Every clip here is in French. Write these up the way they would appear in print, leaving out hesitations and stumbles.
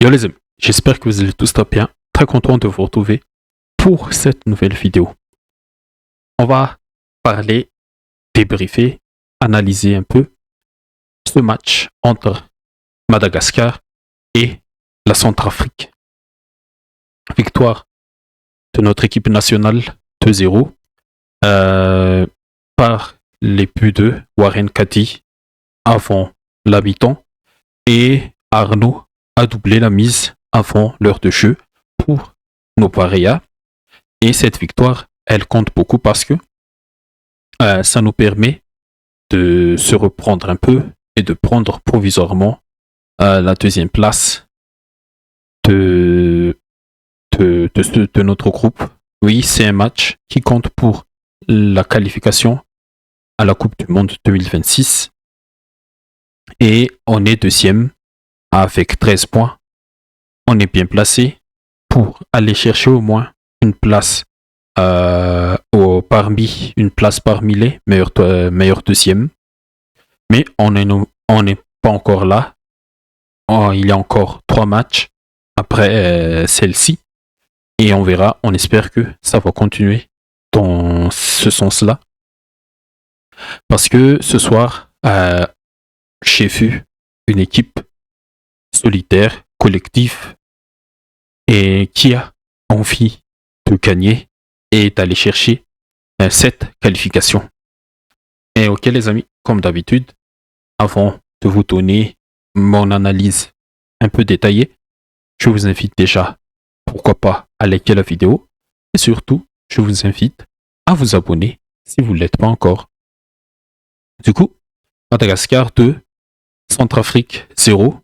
Yo les amis, j'espère que vous allez tous très bien. Très content de vous retrouver pour cette nouvelle vidéo. On va parler, débriefer, analyser un peu ce match entre Madagascar et la Centrafrique. Victoire de notre équipe nationale 2-0 par les buts de Warren Kati avant la mi-temps et Arnaud a doublé la mise avant l'heure de jeu pour nos Paria. Et cette victoire, elle compte beaucoup parce que ça nous permet de se reprendre un peu et de prendre provisoirement la deuxième place de notre groupe. Oui, c'est un match qui compte pour la qualification à la Coupe du Monde 2026. Et on est deuxième avec 13 points. On est bien placé pour aller chercher au moins une place parmi les meilleurs deuxièmes. Mais on n'est pas encore là. Il y a encore 3 matchs après celle-ci. Et on verra, on espère que ça va continuer dans ce sens-là. Parce que ce soir, j'ai vu une équipe solitaire, collective, et qui a envie de gagner et d'aller chercher cette qualification. Et ok les amis, comme d'habitude, avant de vous donner mon analyse un peu détaillée, je vous invite déjà, pourquoi pas, à liker la vidéo, et surtout, je vous invite à vous abonner si vous ne l'êtes pas encore. Du coup, Madagascar 2, Centrafrique 0,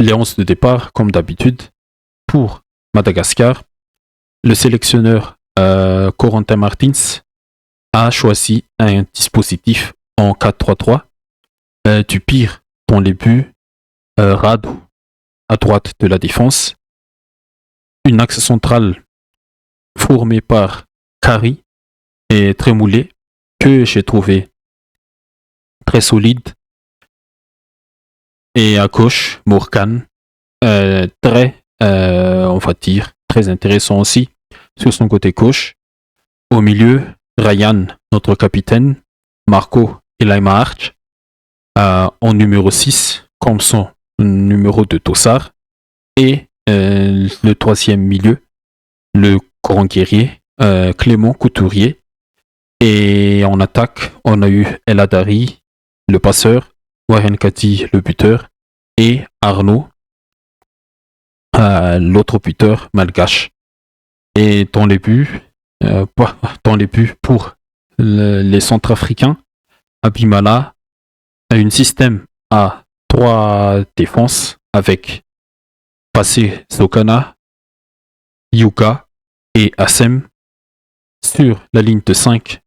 les 11 de départ, comme d'habitude, pour Madagascar. Le sélectionneur Corentin Martins a choisi un dispositif en 4-3-3. Du pire dans les buts, Radu à droite de la défense. Une axe centrale formée par Kari et Trémoulé, que j'ai trouvé très solide. Et à gauche, Morgan, on va dire, très intéressant aussi sur son côté gauche. Au milieu, Ryan, notre capitaine, Marco Elaima Arch, en numéro 6, comme son numéro de Tossard. Et le troisième milieu, le grand guerrier, Clément Couturier. Et en attaque, on a eu El Hadari, le passeur, Warren Kati, le buteur, et Arnaud, l'autre buteur malgache. Et dans les buts pour les Centrafricains, Abimala a un système à 3 défenses avec Passé Sokana, Yuka et Assem. Sur la ligne de 5,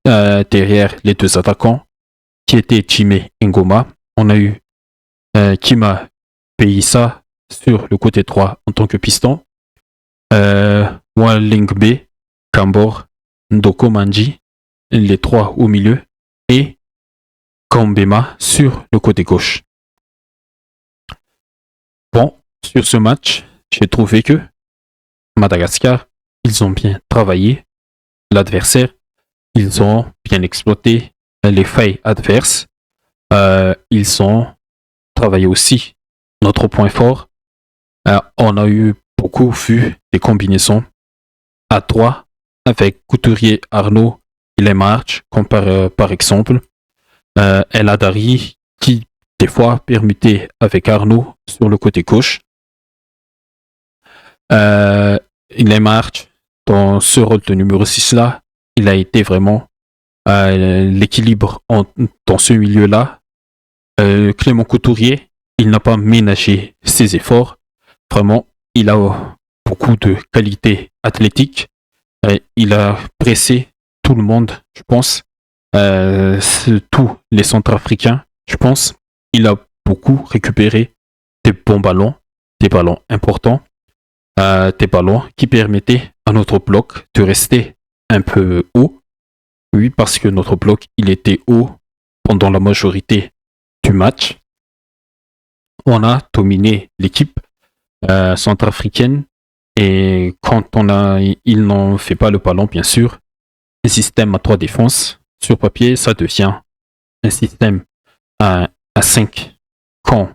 derrière les 2 attaquants, qui étaient Chime Ngoma, on a eu Kima Peissa sur le côté droit en tant que piston, Walingbe, Kambor, Ndoko Manji, les 3 au milieu, et Kambema sur le côté gauche. Bon, sur ce match, j'ai trouvé que Madagascar, ils ont bien travaillé l'adversaire, ils ont bien exploité les failles adverses, ils ont travaillé aussi notre point fort. On a eu beaucoup vu des combinaisons à 3 avec Couturier, Arnaud et les March, comme par exemple. El Hadari qui des fois permettait avec Arnaud sur le côté gauche. Les March dans ce rôle de numéro 6 là, il a été vraiment l'équilibre dans ce milieu-là. Clément Couturier, il n'a pas ménagé ses efforts. Vraiment, il a beaucoup de qualités athlétiques. Il a pressé tout le monde, je pense. Tous les Centrafricains, je pense. Il a beaucoup récupéré des bons ballons, des ballons importants, des ballons qui permettaient à notre bloc de rester un peu haut. Oui, parce que notre bloc, il était haut pendant la majorité du match. On a dominé l'équipe centrafricaine. Et quand il n'en fait pas le ballon, bien sûr, un système à 3 défenses, sur papier, ça devient un système à 5 quand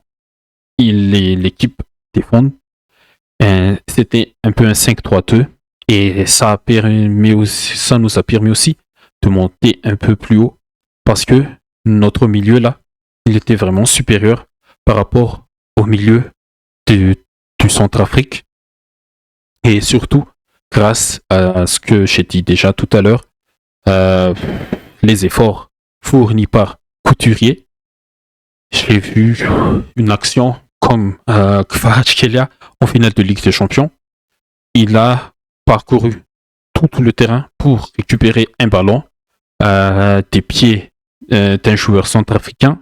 l'équipe défend. C'était un peu un 5-3-2 et ça nous a permis aussi de monter un peu plus haut parce que notre milieu là, il était vraiment supérieur par rapport au milieu du Centrafrique et surtout grâce à ce que j'ai dit déjà tout à l'heure, les efforts fournis par Couturier. J'ai vu une action comme Kvaratskhelia en finale de Ligue des Champions. Il a parcouru tout le terrain pour récupérer un ballon des pieds d'un joueur centrafricain.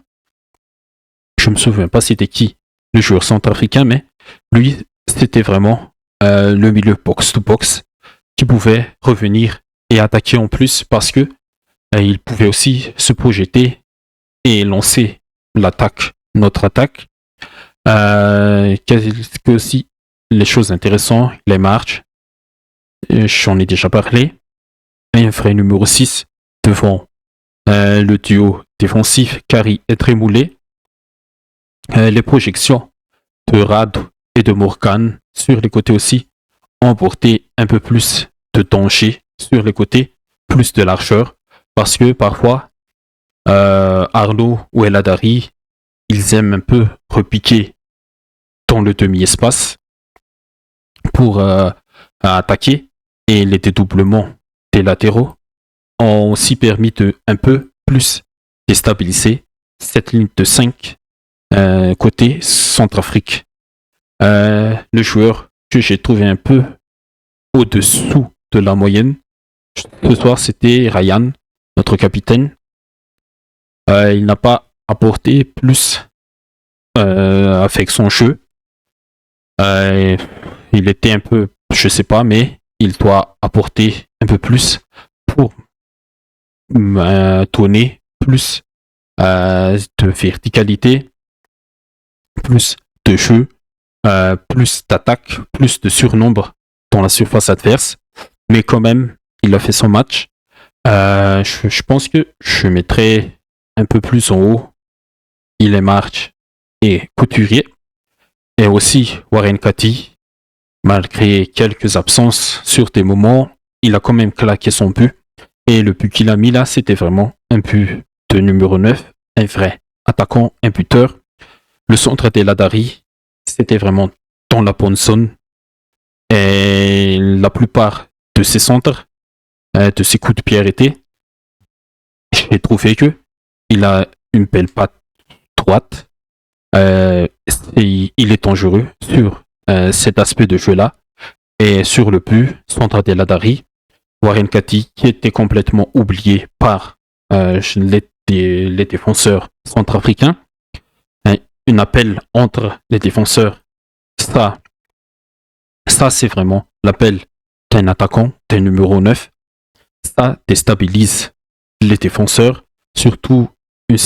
Je me souviens pas c'était qui le joueur centrafricain, mais lui, c'était vraiment le milieu box-to-box qui pouvait revenir et attaquer en plus parce que il pouvait aussi se projeter et lancer notre attaque. Qu'est-ce que aussi les choses intéressantes, les marches, j'en ai déjà parlé. Un vrai numéro 6 devant le duo défensif Kari et Trémoulé. Les projections de Rad et de Morgan sur les côtés aussi ont apporté un peu plus de danger sur les côtés, plus de largeur, parce que parfois Arnaud ou El Hadari, ils aiment un peu repiquer dans le demi-espace pour attaquer et les dédoublements des latéraux ont aussi permis de un peu plus déstabiliser cette ligne de 5 côté Centrafrique. Le joueur que j'ai trouvé un peu au-dessous de la moyenne ce soir, c'était Ryan, notre capitaine. Il n'a pas apporté plus avec son jeu. Il était un peu, je sais pas, mais il doit apporter un peu plus pour donner plus de verticalité, plus de jeu, plus d'attaque, plus de surnombre dans la surface adverse. Mais quand même, il a fait son match. Je pense que je mettrais un peu plus en haut il est March et Couturier. Et aussi Warren Cathy, malgré quelques absences sur des moments, il a quand même claqué son but. Et le but qu'il a mis là, c'était vraiment un but de numéro 9, un vrai attaquant, un buteur. Le centre des Ladari, c'était vraiment dans la bonne zone. Et la plupart de ses centres, de ses coups de pied arrêtés, j'ai trouvé que il a une belle patte droite. Il est dangereux sur cet aspect de jeu-là. Et sur le but, centre des Ladari, Warren Cathy, qui était complètement oublié par les défenseurs centrafricains. Un appel entre les défenseurs, ça c'est vraiment l'appel d'un attaquant, d'un numéro 9. Ça déstabilise les défenseurs, surtout un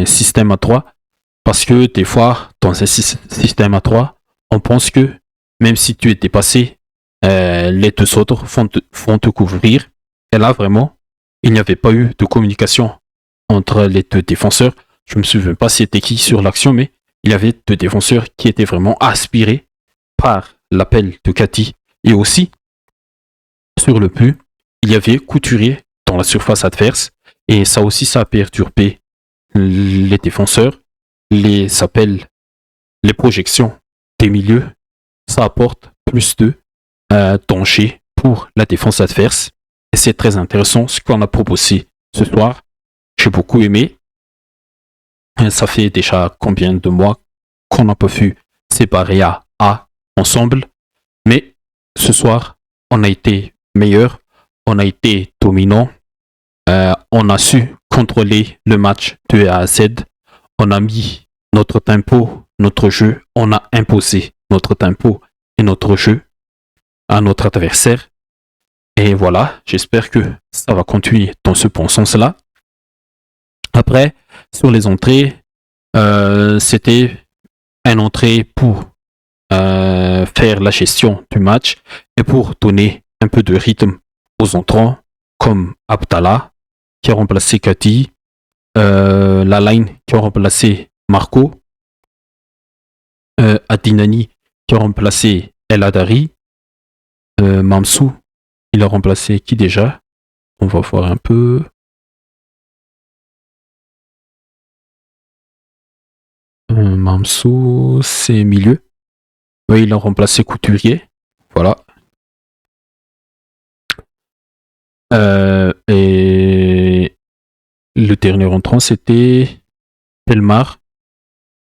système à 3, parce que des fois, dans un système à 3, on pense que même si tu es dépassé, les deux autres vont te couvrir. Et là, vraiment, il n'y avait pas eu de communication entre les deux défenseurs. Je ne me souviens pas c'était qui sur l'action, mais il y avait deux défenseurs qui étaient vraiment aspirés par l'appel de Cathy. Et aussi, sur le but, il y avait Couturier dans la surface adverse. Et ça aussi, ça a perturbé les défenseurs. Les appels, les projections des milieux, ça apporte plus de danger pour la défense adverse. Et c'est très intéressant ce qu'on a proposé ce soir. J'ai beaucoup aimé. Ça fait déjà combien de mois qu'on n'a pas vu ces barrières A ensemble. Mais ce soir, on a été meilleur, on a été dominant, on a su contrôler le match de A à Z, on a mis notre tempo, notre jeu, on a imposé notre tempo et notre jeu à notre adversaire. Et voilà, j'espère que ça va continuer dans ce bon sens-là. Après, sur les entrées, c'était une entrée pour faire la gestion du match et pour donner un peu de rythme aux entrants comme Abdallah qui a remplacé Kati, Lalaine qui a remplacé Marco, Adinani qui a remplacé El Hadari, Mamsou, il a remplacé qui déjà? On va voir un peu. Mamsou, c'est milieu. Oui, il a remplacé Couturier. Voilà. Et le dernier entrant, c'était Pelmar,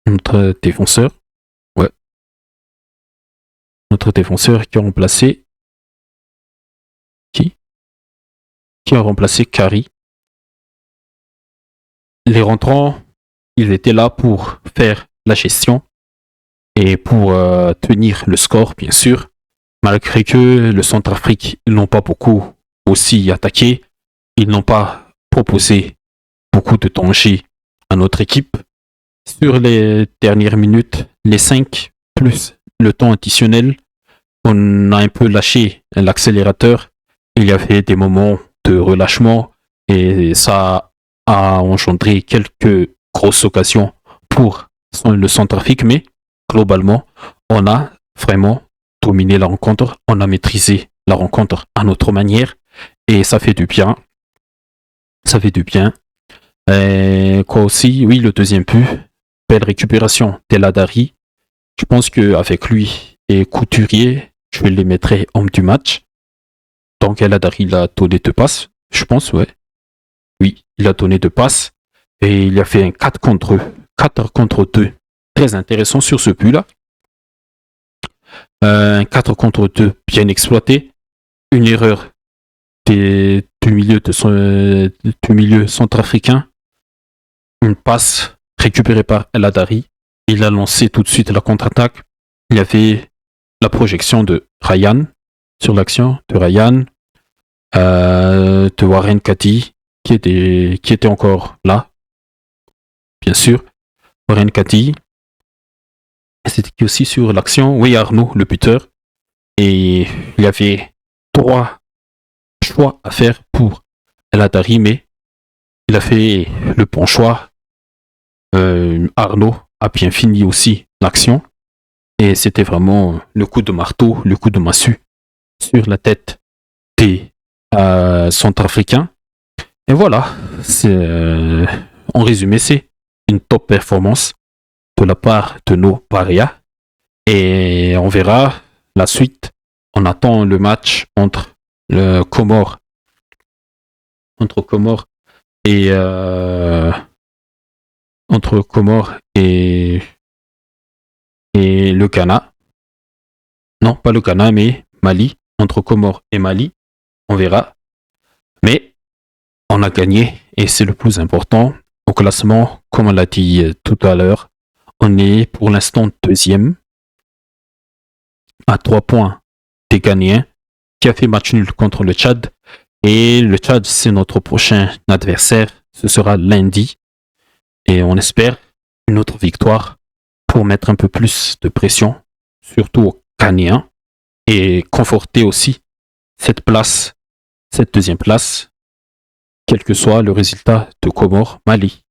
notre défenseur. Ouais. Notre défenseur qui a remplacé. Qui a remplacé Kari. Les rentrants, ils étaient là pour faire la gestion et pour tenir le score, bien sûr. Malgré que le Centrafrique, ils n'ont pas beaucoup aussi attaqué, ils n'ont pas proposé beaucoup de danger à notre équipe. Sur les dernières minutes, les 5 plus le temps additionnel, on a un peu lâché l'accélérateur. Il y avait des moments de relâchement et ça a engendré quelques grosses occasions pour le Centrafrique, mais globalement, on a vraiment dominé la rencontre, on a maîtrisé la rencontre à notre manière et ça fait du bien. Ça fait du bien. Et quoi aussi, oui, le deuxième but, belle récupération d'El Hadari. Je pense qu'avec lui et Couturier, je les mettrai homme du match. Donc El Hadari, il a donné 2 passes, je pense, ouais. Oui, il a donné 2 passes et il a fait un 4 contre 2. Très intéressant sur ce but-là. Un 4 contre 2 bien exploité. Une erreur du milieu centrafricain. Une passe récupérée par El Hadari. Il a lancé tout de suite la contre-attaque. Il y avait la projection de Ryan sur l'action de Ryan, de Warren Kati qui était encore là, bien sûr. Warren Kati. C'était aussi sur l'action. Oui, Arnaud, le buteur. Et il y avait 3 choix à faire pour El Hadari, mais il a fait le bon choix. Arnaud a bien fini aussi l'action. Et c'était vraiment le coup de marteau, le coup de massue sur la tête des Centrafricains. Et voilà, en résumé, c'est une top performance de la part de nos parias. Et on verra la suite. On attend le match entre le Comores, et entre Comores et le Ghana. Non, pas le Ghana, mais Mali. Entre Comores et Mali. On verra. Mais on a gagné et c'est le plus important. Au classement, comme on l'a dit tout à l'heure, on est pour l'instant deuxième à 3 points des Ghanéens qui a fait match nul contre le Tchad. Et le Tchad, c'est notre prochain adversaire. Ce sera lundi. Et on espère une autre victoire pour mettre un peu plus de pression, surtout aux Ghanéens, et conforter aussi cette deuxième place, quel que soit le résultat de Comores-Mali.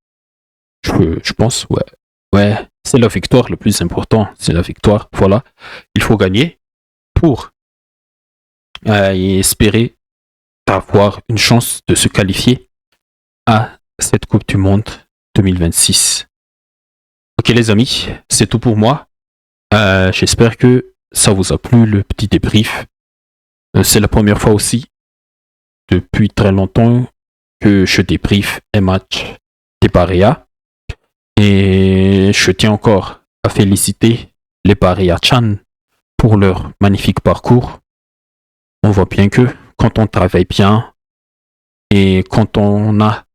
Je pense, ouais. Ouais, c'est la victoire le plus important. C'est la victoire. Voilà. Il faut gagner pour espérer avoir une chance de se qualifier à cette Coupe du Monde 2026. Ok les amis, c'est tout pour moi. J'espère que ça vous a plu le petit débrief. C'est la première fois aussi depuis très longtemps que je débriefe un match des Paria. Et je tiens encore à féliciter les Paria Chan pour leur magnifique parcours. On voit bien que quand on travaille bien et quand on a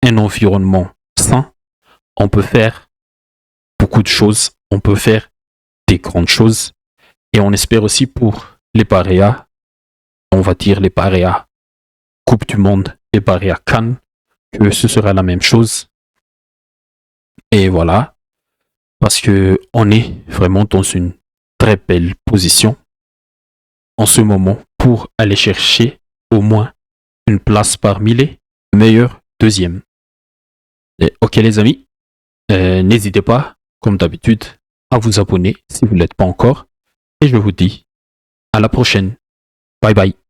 un environnement sain, on peut faire beaucoup de choses, on peut faire des grandes choses. Et on espère aussi pour les Paria, on va dire les Paria Coupe du Monde et Paria Cannes, que ce sera la même chose. Et voilà, parce que on est vraiment dans une très belle position en ce moment pour aller chercher au moins une place parmi les meilleurs deuxièmes. Et ok les amis, n'hésitez pas, comme d'habitude, à vous abonner si vous ne l'êtes pas encore. Et je vous dis à la prochaine. Bye bye.